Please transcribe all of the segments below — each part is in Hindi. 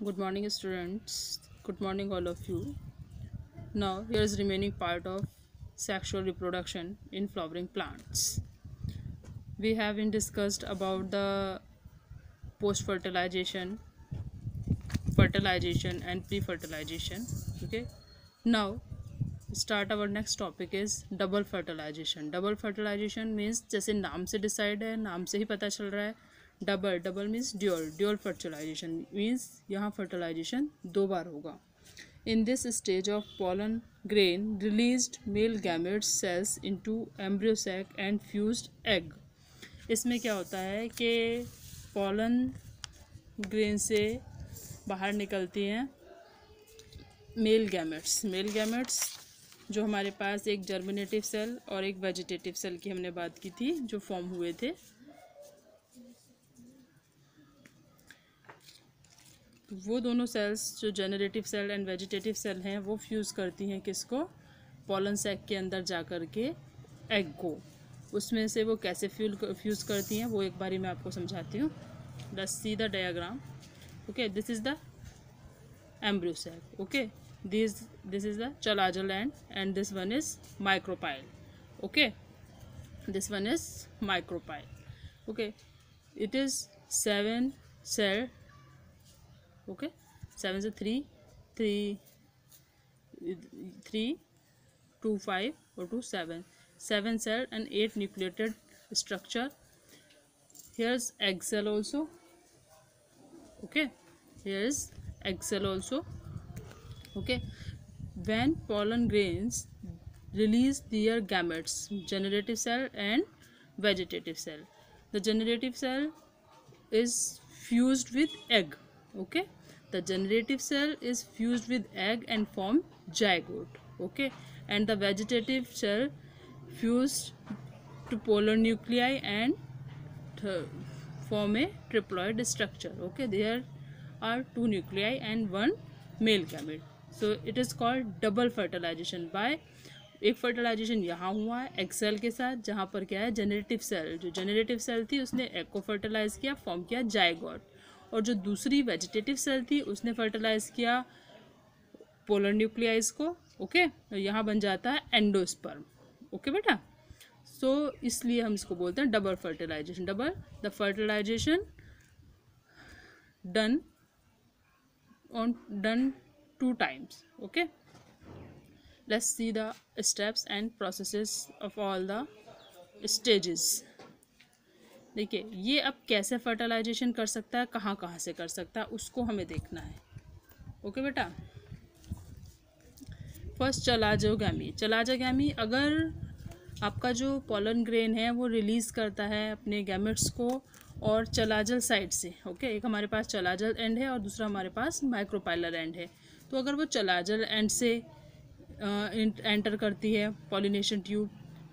Good morning, students. Good morning, all of you. Now, here is remaining part of sexual reproduction in flowering plants. We have been discussed about the post-fertilization, fertilization, and pre-fertilization. Okay. Now, start our next topic is double fertilization. Double fertilization means जैसे नाम से डिसाइड है, नाम से ही पता चल रहा है. Double means dual fertilisation means यहाँ फर्टिलाइजेशन दो बार होगा. In this stage of pollen grain released male gametes cells into embryo sac and fused egg. इसमें क्या होता है कि pollen grain से बाहर निकलती हैं मेल गैमेट्स जो हमारे पास एक जर्मिनेटिव सेल और एक वेजिटेटिव सेल की हमने बात की थी जो फॉर्म हुए थे. वो दोनों सेल्स जो generative cell and vegetative cell हैं वो फ्यूज़ करती हैं किसको, पॉलन सैक के अंदर जा कर के एग को. उसमें से वो कैसे फ्यूज़ करती हैं वो एक बारी मैं आपको समझाती हूँ. Let's see the diagram. Okay, this is the embryo sac. Okay, this is the chalazal end and this one is micropyle. Okay, this one is micropyle. Okay, it is 7 cell. Okay, 7 is 3 2 5 or 2 7 cell and 8 nucleated structure. Here's egg cell also. Okay, here is egg cell also. Okay, when pollen grains release their gametes, generative cell and vegetative cell, the generative cell is fused with egg. Okay, the generative cell is fused with egg and form zygote. Okay, and the vegetative cell fused to polar nuclei and form a triploid structure. Okay, there are 2 nuclei and 1 male gamete. So it is called double fertilization. By एक फर्टिलाइजेशन यहाँ हुआ है एग सेल के साथ जहाँ पर क्या है जेनरेटिव सेल, जो जेनरेटिव सेल थी उसने एग को फर्टिलाइज किया, फॉर्म किया जायगोट, और जो दूसरी वेजिटेटिव सेल थी उसने फर्टिलाइज किया पोलर न्यूक्लियाइज को. ओके, यहाँ बन जाता है एंडोस्पर्म. ओके बेटा, सो इसलिए हम इसको बोलते हैं double fertilization. Double the fertilization done 2 times. Okay, let's see the steps and processes of all the stages. देखिए ये अब कैसे फर्टिलाइजेशन कर सकता है, कहाँ कहाँ से कर सकता है, उसको हमें देखना है. ओके बेटा, फर्स्ट चलाजोगैमी. अगर आपका जो पॉलन ग्रेन है वो रिलीज़ करता है अपने गैमेट्स को और चलाजल साइड से. ओके, एक हमारे पास चलाजल एंड है और दूसरा हमारे पास माइक्रोपाइलर एंड है. तो अगर वो चलाजल एंड से एंटर करती है पॉलिनेशन ट्यूब,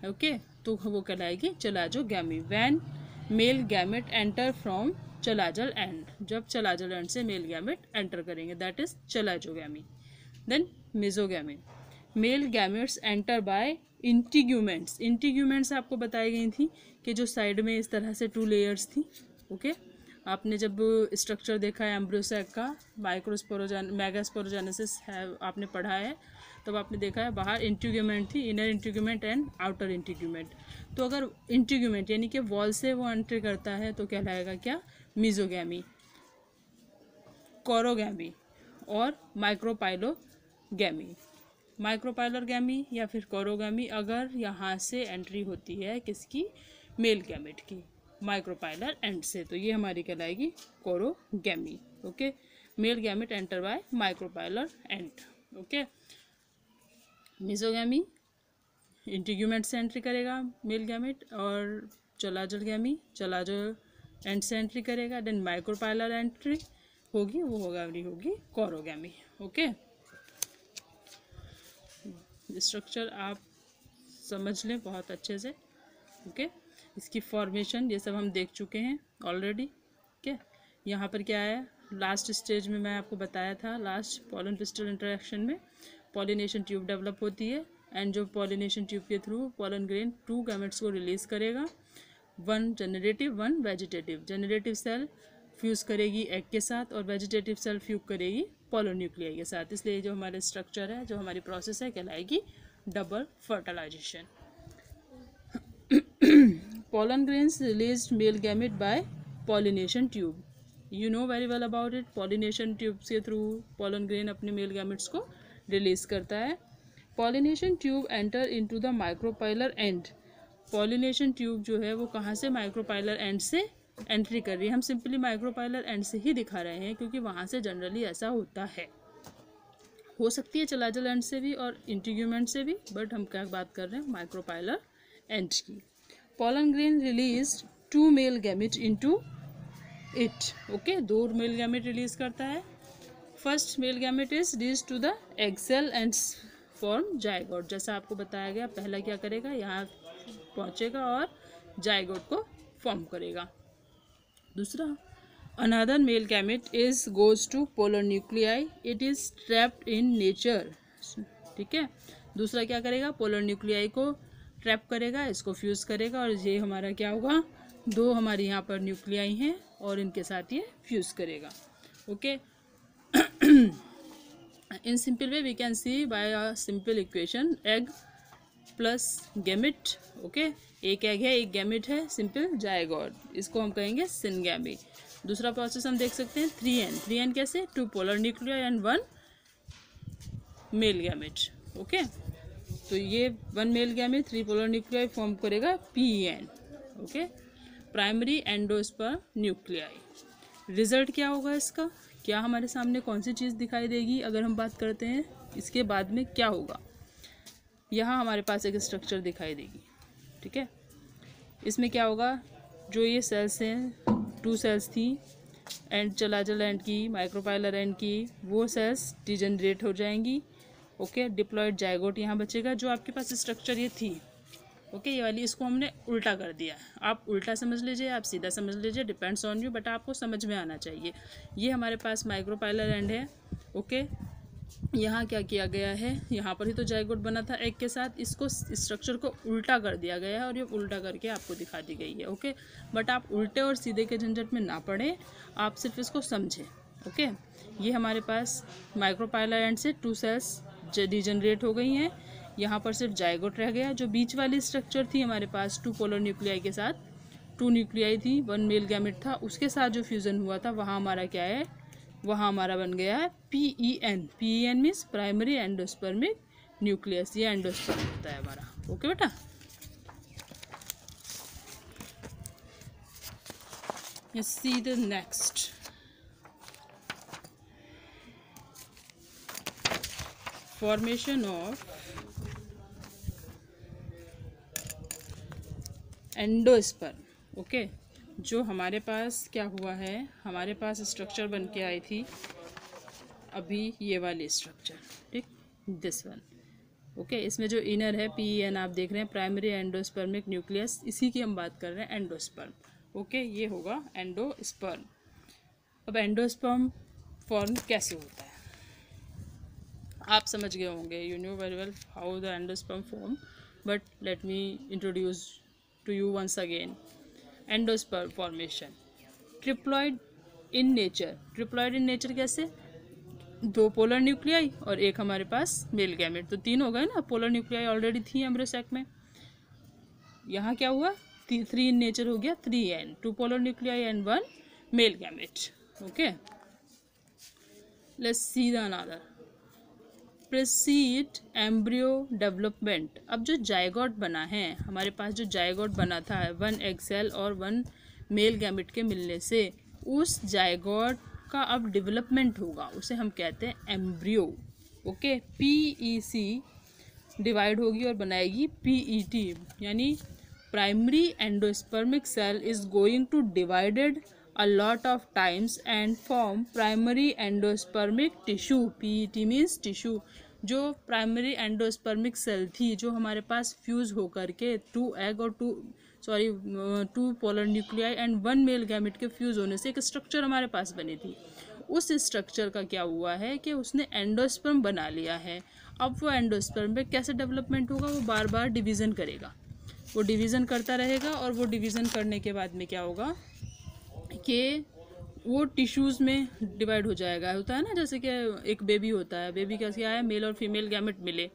ओके, तो वो कहलाएगी chalazogamy. When male gamete enter from chalazal end, जब चलाजल एंड से मेल गैमेट एंटर करेंगे that is chalazogamy. Then mesogamy. Male gametes enter by integuments आपको बताई गई थी कि जो साइड में इस तरह से 2 लेयर्स थी. ओके, आपने जब स्ट्रक्चर देखा है एम्ब्रियो सैक का, मेगास्पोरोजेनेसिस है आपने पढ़ा है, तब आपने देखा है बाहर इंटीग्यूमेंट थी, inner integument and outer integument. तो अगर इंटीग्यूमेंट यानी कि वॉल से वो एंट्री करता है तो कहलाएगा क्या, मीजोगैमी, कोरोगैमी और माइक्रोपाइलोगैमी या फिर कोरोगैमी अगर यहाँ से एंट्री होती है किसकी, मेल गैमेट की, माइक्रोपाइलर एंड से, तो ये हमारी कहलाएगी porogamy. Okay, male gamete enter by micropylar end. Okay, mesogamy integument से एंट्री करेगा मेल गैमेट, और चलाजल एंड से एंट्री करेगा. देन माइक्रोपाइलर एंट्री होगी, वो होगी कोरोगैमी. ओके, स्ट्रक्चर आप समझ लें बहुत अच्छे से. ओके, इसकी फॉर्मेशन ये सब हम देख चुके हैं ऑलरेडी. ओके, यहाँ पर क्या है, लास्ट स्टेज में मैं आपको बताया था, लास्ट पॉलन पिस्टल इंटरेक्शन में पॉलिनेशन ट्यूब डेवलप होती है एंड जो पॉलिनेशन ट्यूब के थ्रू पॉलन ग्रेन 2 गैमेट्स को रिलीज करेगा, 1 generative 1 vegetative. Generative cell fuse करेगी एग के साथ और वेजिटेटिव सेल फ्यूज करेगी पोलर न्यूक्लियाई के साथ। इसलिए जो हमारे स्ट्रक्चर है, जो हमारी प्रोसेस है, कहलाएगी double fertilisation. Pollen grains released male gamete by pollination tube. You know very well about it. Pollination tube के थ्रू pollen grain अपने male gametes को रिलीज करता है। Pollination tube enter into the micropylar end. Pollination tube जो है वो कहाँ से micropylar end से एंट्री कर रही है। हम सिंपली माइक्रोपाइलर एंड से ही दिखा रहे हैं क्योंकि वहाँ से जनरली ऐसा होता है। हो सकती है चलाजल एंड से भी और इंटीग्यूमेंट से भी, बट हम क्या बात कर रहे हैं माइक्रोपाइलर एंड की। Pollen grain released 2 male gamete into it. Okay, 2 male gamete release करता है। First male gamete is reach to the egg cell and form zygote. जैसा आपको बताया गया, पहला क्या करेगा, यहाँ पहुँचेगा और जायगोट को फॉर्म करेगा। दूसरा, another male gamete is goes to polar nuclei, it is trapped in nature. ठीक है, दूसरा क्या करेगा, पोलर न्यूक्लियाई को ट्रैप करेगा, इसको फ्यूज़ करेगा और ये हमारा क्या होगा, 2 हमारे यहाँ पर न्यूक्लियाई हैं और इनके साथ ये फ्यूज़ करेगा। Okay, in simple way we can see by a simple equation egg plus gamete. Okay, एक एग है, एक गैमेट है, सिंपल जायगोट, इसको हम कहेंगे सिनगैमी। दूसरा प्रोसेस हम देख सकते हैं 3n। 3n कैसे, 2 polar nuclei and 1 male gamete. Okay, तो ये 1 male gamete 3 polar nuclei form करेगा PEN। Okay, primary endosperm nuclei. Result क्या होगा इसका, क्या हमारे सामने कौन सी चीज़ दिखाई देगी अगर हम बात करते हैं इसके बाद में क्या होगा। यहाँ हमारे पास एक स्ट्रक्चर दिखाई देगी। ठीक है, इसमें क्या होगा, जो ये सेल्स हैं, 2 सेल्स थी एंड चलाजल एंड की, माइक्रोपाइलर एंड की, वो सेल्स डिजनरेट हो जाएंगी। ओके, डिप्लॉयड जायगोट यहाँ बचेगा। जो आपके पास स्ट्रक्चर ये थी, ओके, ये वाली, इसको हमने उल्टा कर दिया। आप उल्टा समझ लीजिए, आप सीधा समझ लीजिए, डिपेंड्स ऑन यू, बट आपको समझ में आना चाहिए। ये हमारे पास माइक्रोपाइलर एंड है। ओके, यहाँ क्या किया गया है, यहाँ पर ही तो जायगोट बना था एग के साथ, इसको स्ट्रक्चर को उल्टा कर दिया गया है और ये उल्टा करके आपको दिखा दी गई है। ओके, बट आप उल्टे और सीधे के झंझट में ना पड़े, आप सिर्फ इसको समझें। ओके, ये हमारे पास माइक्रोपाइलर एंड से 2 सेल्स डिजनरेट हो गई हैं, यहाँ पर सिर्फ जायगोट रह गया। जो बीच वाली स्ट्रक्चर थी हमारे पास 2 पोलर न्यूक्लियाई के साथ, 2 न्यूक्लियाई थी, 1 मेल गैमेट था, उसके साथ जो फ्यूज़न हुआ था वहाँ हमारा क्या है, वहाँ हमारा बन गया है PEN। PEN means primary endospermic nucleus, ये एंडोस्पर्म होता है हमारा। ओके बेटा, let's see the next. Formation of endosperm. Okay, जो हमारे पास क्या हुआ है, हमारे पास स्ट्रक्चर बन के आई थी अभी ये वाली स्ट्रक्चर, ठीक, दिस वन। ओके, इसमें जो इनर है PEN आप देख रहे हैं, प्राइमरी एंडोस्पर्मिक न्यूक्लियस, इसी की हम बात कर रहे हैं, एंडोस्पर्म। ओके, ये होगा एंडोस्पर्म। अब एंडोस्पर्म फॉर्म कैसे होता है आप समझ गए होंगे, you know very well how the endosperm form, but let me introduce to you once again. Endosperm formation, triploid in nature. Triploid in nature कैसे, 2 पोलर न्यूक्लियाई और एक हमारे पास मेल गैमेट, तो 3 हो गए ना। पोलर न्यूक्लियाई ऑलरेडी थी एम्ब्रियो सैक में, यहाँ क्या हुआ, 3 इन नेचर हो गया, 3n, 2 polar nuclei and 1 male gamete. Okay, let's see the another process embryo development. अब जो जायगोट बना है हमारे पास, जो जायगोट बना था 1 एग सेल और 1 मेल गैमेट के मिलने से, उस जायगोट का अब डेवलपमेंट होगा, उसे हम कहते हैं एम्ब्रियो। ओके, PEC डिवाइड होगी और बनाएगी PET, यानी primary endospermic cell is going to divided a lot of times and form primary endospermic tissue. PET means tissue. जो प्राइमरी एंडोस्पर्मिक सेल थी, जो हमारे पास फ्यूज होकर के 2 एग और 2 polar nuclei and 1 male gamete के फ्यूज होने से एक स्ट्रक्चर हमारे पास बनी थी, उस स्ट्रक्चर का क्या हुआ है कि उसने एंडोस्पर्म बना लिया है। अब वो एंडोस्पर्म में कैसे डेवलपमेंट होगा, वो बार बार डिवीज़न करेगा, वो डिवीज़न करता रहेगा और वो डिवीज़न करने के बाद में क्या होगा कि वो टिश्यूज़ में डिवाइड हो जाएगा। होता है ना, जैसे कि एक बेबी होता है, बेबी का क्या है, मेल और फीमेल गैमेट मिले,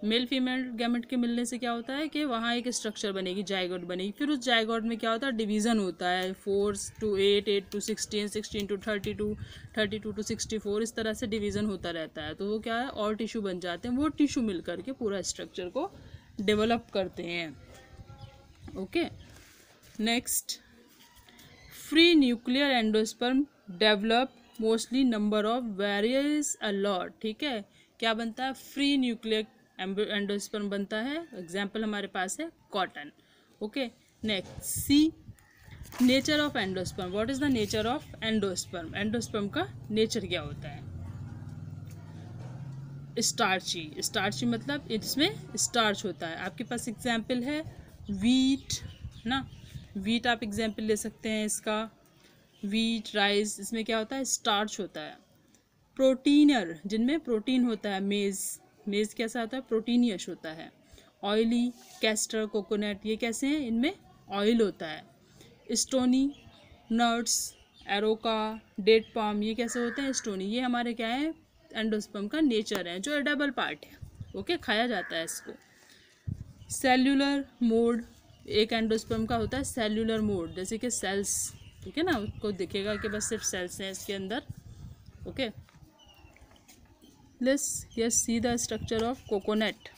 मेल फीमेल गैमेट के मिलने से क्या होता है कि वहाँ एक स्ट्रक्चर बनेगी, जाइगोट बनेगी। फिर उस जाइगोट में क्या होता है, डिवीज़न होता है, 4 to 8, 8 to 16, 16 to 32, 32 to 64, इस तरह से डिवीज़न होता रहता है। तो वो क्या है, और टिश्यू बन जाते हैं, वो टिश्यू मिल करके पूरा स्ट्रक्चर को डेवलप करते हैं। Okay, next, free nuclear endosperm develop mostly number of various a lot. ठीक है, क्या बनता है, फ्री न्यूक्लियर एंडोस्पर्म बनता है। एग्जाम्पल हमारे पास है cotton. Okay, next, see nature of endosperm. What is the nature of endosperm? Endosperm का नेचर क्या होता है? स्टार्ची। स्टार्ची मतलब इसमें स्टार्च होता है। आपके पास एग्जाम्पल है वीट ना, वीट आप एग्जाम्पल ले सकते हैं इसका, वीट, राइस, इसमें क्या होता है, स्टार्च होता है। प्रोटीनर, जिनमें प्रोटीन होता है, मेज, मेज कैसा होता है, प्रोटीनियस होता है। ऑयली, कैस्टर, कोकोनट, ये कैसे हैं, इनमें ऑयल होता है। स्टोनी, नट्स, एरोका, डेट पाम, ये कैसे होते हैं, स्टोनी। ये हमारे क्या है, एंडोस्पर्म का नेचर है, जो एडेबल पार्ट है। ओके, खाया जाता है इसको। सेल्यूलर मोड, एक एंडोस्पर्म का होता है सेल्यूलर मोड, जैसे कि सेल्स, ठीक है ना, उसको दिखेगा कि बस सिर्फ सेल्स हैं इसके अंदर। Okay, let's yes see the structure of coconut.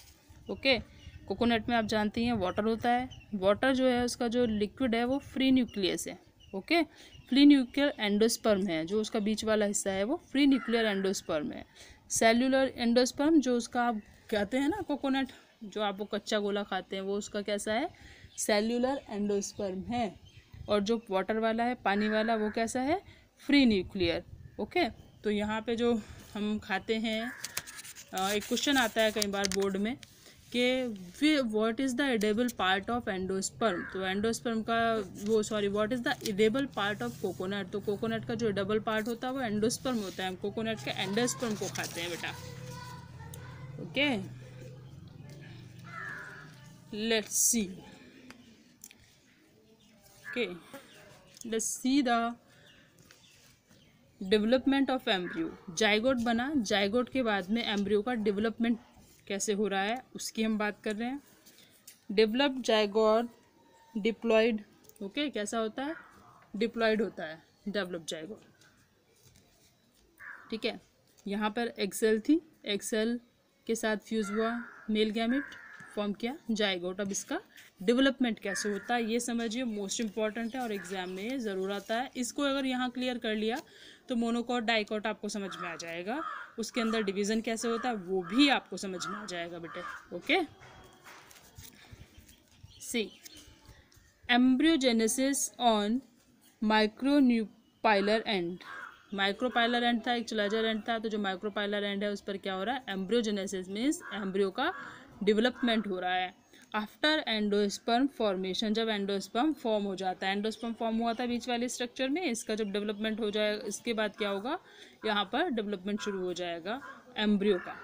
Okay, coconut में आप जानते हैं वाटर होता है। वाटर जो है उसका जो लिक्विड है वो फ्री न्यूक्लियस है। ओके, फ्री न्यूक्लियर एंडोस्पर्म है, जो उसका बीच वाला हिस्सा है वो फ्री न्यूक्लियर एंडोस्पर्म है। सेल्यूलर एंडोस्पर्म, जो उसका आप कहते हैं ना कोकोनट, जो आप वो कच्चा गोला खाते हैं, वो उसका कैसा है, सेल्यूलर एंडोस्पर्म है। और जो वाटर वाला है, पानी वाला, वो कैसा है, फ्री न्यूक्लियर। ओके, तो यहाँ पे जो हम खाते हैं, एक क्वेश्चन आता है कई बार बोर्ड में कि what is the edible part of endosperm. तो एंडोस्पर्म का वो sorry what is the edible part of coconut. तो कोकोनट का जो एडेबल पार्ट होता है वो एंडोस्पर्म होता है। हम कोकोनट के एंडोस्पर्म को खाते हैं बेटा। Okay, let's C. Okay, let's see the development of embryo. Zygote बना, जाइगोट के बाद में एम्ब्रियो का डेवलपमेंट कैसे हो रहा है उसकी हम बात कर रहे हैं। Developed zygote diploid. ओके, कैसा होता है, डिप्लॉयड होता है डेवलप्ड जाइगोट। ठीक है, यहाँ पर एक्सेल थी, एक्सेल के साथ फ्यूज हुआ, मेल गैमेट फॉर्म किया जाइगोट। अब इसका डेवलपमेंट कैसे होता है ये समझिए, मोस्ट इंपॉर्टेंट है और एग्जाम में ये ज़रूर आता है। इसको अगर यहाँ क्लियर कर लिया तो मोनोकॉट डाइकॉट आपको समझ में आ जाएगा, उसके अंदर डिवीज़न कैसे होता है वो भी आपको समझ में आ जाएगा बेटे। Okay, see embryogenesis on micropylar end. Micropylar end था, एक चलाजर एंड था, तो जो माइक्रोपाइलर एंड है उस पर क्या हो रहा है, एम्ब्रियोजेनेसिस मीन्स एम्ब्रियो का डेवलपमेंट हो रहा है। आफ्टर एंडोस्पर्म फॉर्मेशन, जब एंडोस्पर्म फॉर्म हो जाता है, एंडोस्पर्म फॉर्म हुआ था बीच वाले स्ट्रक्चर में, इसका जब डेवलपमेंट हो जाएगा, इसके बाद क्या होगा, यहाँ पर डेवलपमेंट शुरू हो जाएगा एम्ब्रियो का।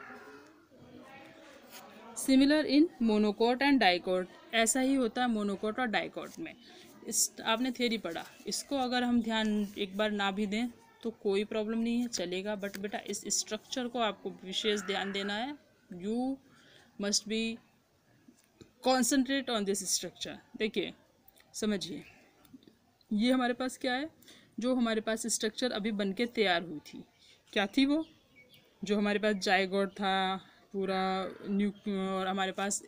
Similar in monocot and dicot, ऐसा ही होता है मोनोकॉट और डाइकॉट में। इस आपने थ्योरी पढ़ा, इसको अगर हम ध्यान एक बार ना भी दें तो कोई प्रॉब्लम नहीं है, चलेगा, बट बेटा इस स्ट्रक्चर को आपको विशेष ध्यान देना है। You must B concentrate on this structure. देखिए समझिए, ये हमारे पास क्या है, जो हमारे पास स्ट्रक्चर अभी बन के तैयार हुई थी, क्या थी वो, जो हमारे पास जाइगोट था पूरा और हमारे पास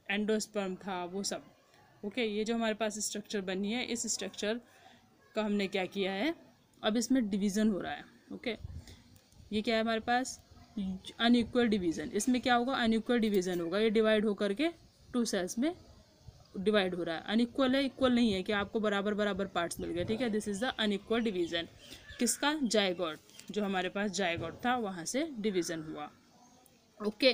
एंडोस्पर्म था, वो सब। ओके, ये जो हमारे पास स्ट्रक्चर बनी है, इस स्ट्रक्चर का हमने क्या किया है, अब इसमें डिवीज़न हो रहा है। ओके, ये क्या है हमारे पास, अनइक्वल डिवीज़न। इसमें क्या होगा, अनइक्वल डिवीज़न होगा, ये डिवाइड होकर के 2 सेल्स में डिवाइड हो रहा है। अनइक्वल है, इक्वल नहीं है कि आपको बराबर बराबर पार्ट्स मिल गए। ठीक है, this is the unequal division. किसका, जाइगोट, जो हमारे पास जाइगोट था वहाँ से डिवीज़न हुआ। ओके,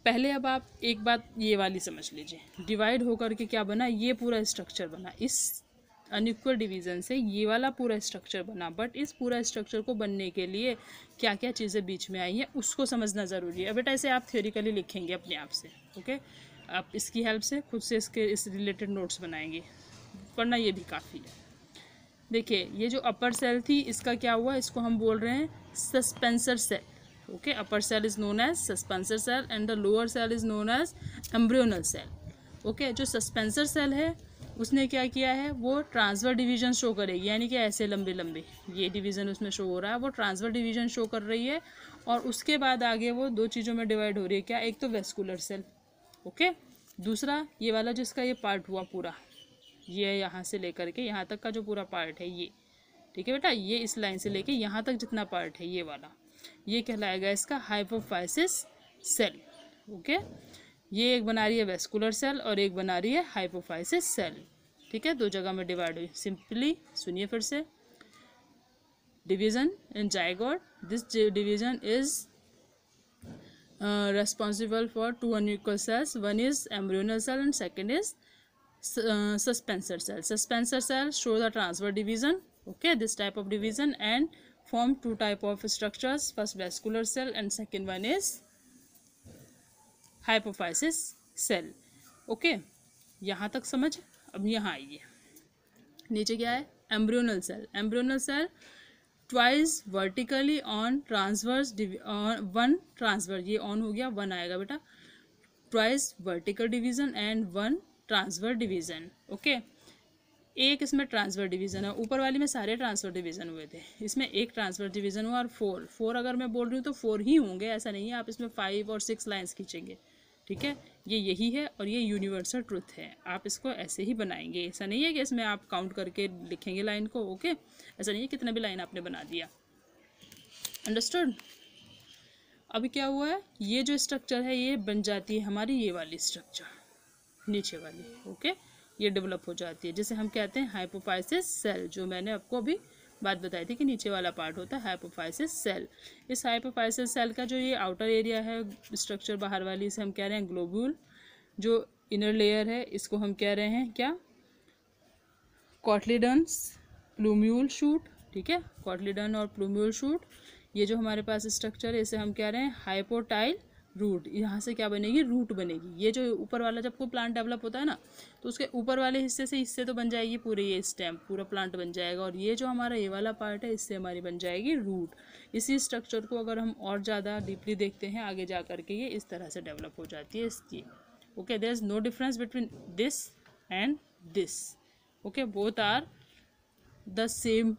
पहले अब आप एक बात ये वाली समझ लीजिए, डिवाइड होकर के क्या बना, ये पूरा स्ट्रक्चर बना, इस अनइक्वल डिवीज़न से ये वाला पूरा स्ट्रक्चर बना। बट इस पूरा स्ट्रक्चर को बनने के लिए क्या क्या चीज़ें बीच में आई हैं उसको समझना ज़रूरी है। बेटा ऐसे आप थ्योरिकली लिखेंगे अपने आप से। ओके, आप इसकी हेल्प से खुद से इस रिलेटेड नोट्स बनाएंगे, वरना ये भी काफ़ी है। देखिए ये जो अपर सेल थी इसका क्या हुआ, इसको हम बोल रहे हैं suspensor cell. Okay, upper cell is known as suspensor cell and the lower cell is known as embryonal cell. Okay, जो सस्पेंसर सेल है उसने क्या किया है, वो ट्रांसफर डिवीजन शो करेगी, यानी कि ऐसे लंबे लंबे ये डिवीजन उसमें शो हो रहा है, वो ट्रांसफर डिवीजन शो कर रही है। और उसके बाद आगे वो दो चीज़ों में डिवाइड हो रही है, क्या, एक तो वेस्कुलर सेल, ओके, दूसरा ये वाला जिसका ये पार्ट हुआ पूरा, ये यहाँ से लेकर के यहाँ तक का जो पूरा पार्ट है ये, ठीक है बेटा, ये इस लाइन से लेके यहाँ तक जितना पार्ट है ये वाला, ये कहलाएगा इसका हाइपोफाइसिस सेल। ओके, ये एक बना रही है वेस्कुलर सेल और एक बना रही है हाइपोफाइसिस सेल। ठीक है, दो जगह में डिवाइड हुई। सिंपली सुनिए फिर से, division in zygote, this division is responsible for two unequal cells. One is embryonal cell and second is suspensor cell. Suspensor cell show the transfer division, okay, this type of division, and form two type of structures, first vascular cell and second one is hypophysis cell. okay, यहाँ तक समझ। अब यहाँ आइए, नीचे क्या है, embryonal cell. Embryonal cell twice vertically on transverse, one transverse, ये ऑन हो गया, वन आएगा बेटा, twice vertical division and one transfer division. Okay, एक इसमें ट्रांसफर डिवीजन है, ऊपर वाली में सारे ट्रांसफर डिवीजन हुए थे, इसमें एक ट्रांसफर डिवीजन हुआ। और फोर अगर मैं बोल रही हूँ तो 4 ही होंगे, ऐसा नहीं है, आप इसमें 5 और 6 लाइन्स खींचेंगे। ठीक है, ये यही है और ये यूनिवर्सल ट्रुथ है, आप इसको ऐसे ही बनाएंगे, ऐसा नहीं है कि इसमें आप काउंट करके लिखेंगे लाइन को। ओके, ऐसा नहीं है कितना भी लाइन आपने बना दिया। अंडरस्टूड। अभी क्या हुआ है, ये जो स्ट्रक्चर है ये बन जाती है हमारी ये वाली स्ट्रक्चर, नीचे वाली। ओके, ये डेवलप हो जाती है, जिसे हम कहते हैं हाइपोफाइसिस सेल, जो मैंने आपको अभी बात बताई थी कि नीचे वाला पार्ट होता है हाइपोफाइसिस सेल। इस हाइपोफाइसिस सेल का जो ये आउटर एरिया है स्ट्रक्चर बाहर वाली, इसे हम कह रहे हैं ग्लोब्यूल। जो इनर लेयर है इसको हम कह रहे हैं क्या, कॉटलिडन्स प्लूम्यूल शूट। ठीक है, कॉटलिडन और प्लूम्यूल शूट, ये जो हमारे पास स्ट्रक्चर है इसे हम कह रहे हैं हाइपोटाइल रूट। यहाँ से क्या बनेगी, रूट बनेगी। ये जो ऊपर वाला जब कोई प्लांट डेवलप होता है ना, तो उसके ऊपर वाले हिस्से से इससे तो बन जाएगी पूरे ये स्टेम, पूरा प्लांट बन जाएगा, और ये जो हमारा ये वाला पार्ट है इससे हमारी बन जाएगी रूट। इसी स्ट्रक्चर को अगर हम और ज़्यादा डीपली देखते हैं आगे जा करके, ये इस तरह से डेवलप हो जाती है इसकी। Okay, there is no difference between this and this. Okay, both are the same,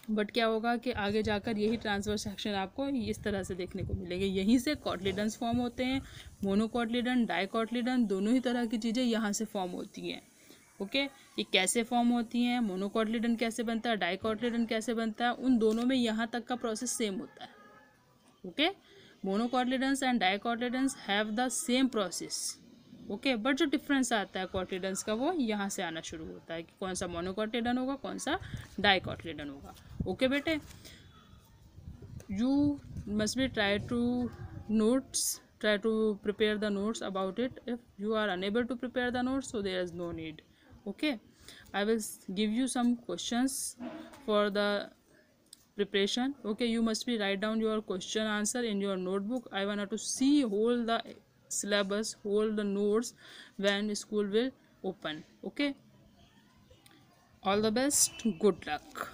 but क्या होगा कि आगे जाकर यही ट्रांसफर सेक्शन आपको इस तरह से देखने को मिलेंगे। यहीं से कॉटलिडन्स फॉर्म होते हैं, मोनोकॉटलिडन, डाइकॉटलिडन, दोनों ही तरह की चीज़ें यहाँ से फॉर्म होती हैं। ओके, ये कैसे फॉर्म होती हैं, मोनोकॉटलिडन कैसे बनता है, डाइकॉटलिडन कैसे बनता है, उन दोनों में यहाँ तक का प्रोसेस सेम होता है। Okay, monocotyledons and dicotyledons have the same process. Okay, but जो डिफरेंस आता है कॉटलिडन्स का वो यहाँ से आना शुरू होता है कि कौन सा मोनोकॉटलिडन होगा, कौन सा डाइकॉटलिडन होगा। ओके बेटे, you must be try to prepare the notes about it. If you are unable to prepare the notes, so there is no need. Okay, I will give you some questions for the preparation. Okay, you must be write down your question answer in your notebook. I want to see whole the syllabus, whole the notes when school will open. Okay, all the best, good luck.